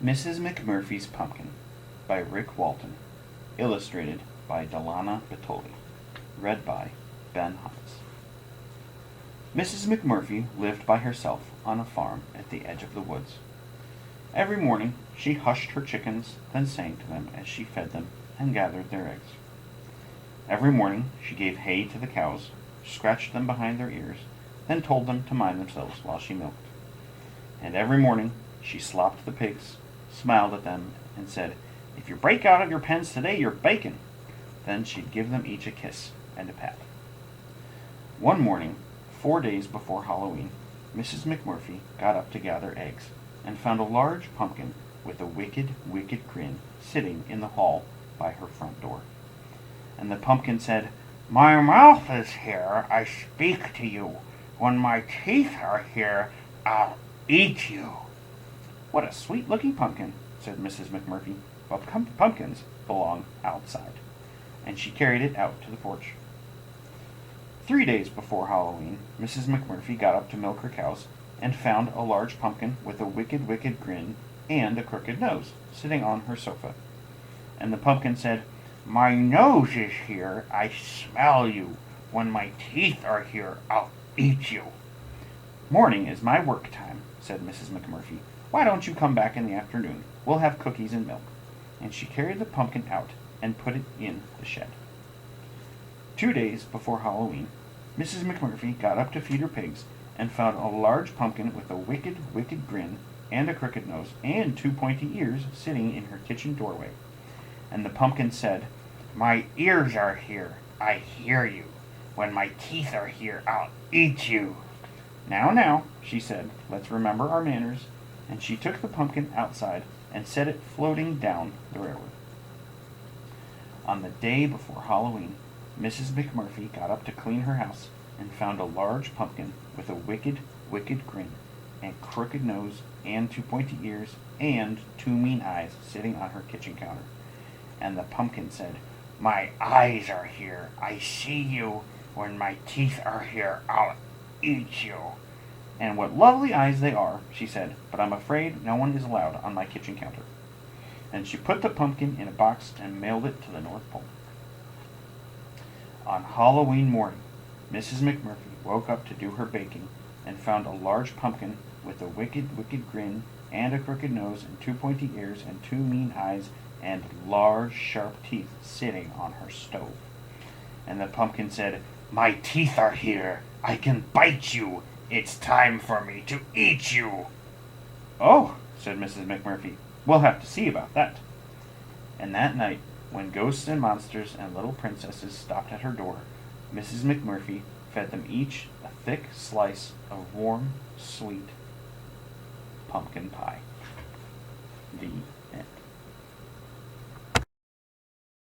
Mrs. McMurphy's Pumpkin by Rick Walton. Illustrated by Delana Bertoli. Read by Ben Hunts. Mrs. McMurphy lived by herself on a farm at the edge of the woods. Every morning she hushed her chickens, then sang to them as she fed them and gathered their eggs. Every morning she gave hay to the cows, scratched them behind their ears, then told them to mind themselves while she milked. And every morning she slopped the pigs, smiled at them, and said, "If you break out of your pens today, you're bacon." Then she'd give them each a kiss and a pat. One morning, 4 days before Halloween, Mrs. McMurphy got up to gather eggs and found a large pumpkin with a wicked, wicked grin sitting in the hall by her front door. And the pumpkin said, "My mouth is here, I speak to you. When my teeth are here, I'll eat you." "What a sweet-looking pumpkin," said Mrs. McMurphy, "but pumpkins belong outside." And she carried it out to the porch. 3 days before Halloween, Mrs. McMurphy got up to milk her cows and found a large pumpkin with a wicked, wicked grin and a crooked nose sitting on her sofa. And the pumpkin said, "My nose is here, I smell you. When my teeth are here, I'll eat you." "Morning is my work time," said Mrs. McMurphy. "Why don't you come back in the afternoon? We'll have cookies and milk." And she carried the pumpkin out and put it in the shed. 2 days before Halloween, Mrs. McMurphy got up to feed her pigs and found a large pumpkin with a wicked, wicked grin and a crooked nose and 2 pointy ears sitting in her kitchen doorway. And the pumpkin said, "My ears are here, I hear you. When my teeth are here, I'll eat you." "Now, now," she said, "let's remember our manners." And she took the pumpkin outside and set it floating down the river. On the day before Halloween, Mrs. McMurphy got up to clean her house and found a large pumpkin with a wicked, wicked grin and crooked nose and 2 pointy ears and 2 mean eyes sitting on her kitchen counter. And the pumpkin said, "My eyes are here, I see you. When my teeth are here, I'll eat you." "And what lovely eyes they are," she said, "but I'm afraid no one is allowed on my kitchen counter." And she put the pumpkin in a box and mailed it to the North Pole. On Halloween morning, Mrs. McMurphy woke up to do her baking and found a large pumpkin with a wicked, wicked grin and a crooked nose and 2 pointy ears and 2 mean eyes and large, sharp teeth sitting on her stove. And the pumpkin said, "My teeth are here, I can bite you. It's time for me to eat you." "Oh," said Mrs. McMurphy, "we'll have to see about that." And that night, when ghosts and monsters and little princesses stopped at her door, Mrs. McMurphy fed them each a thick slice of warm, sweet pumpkin pie. The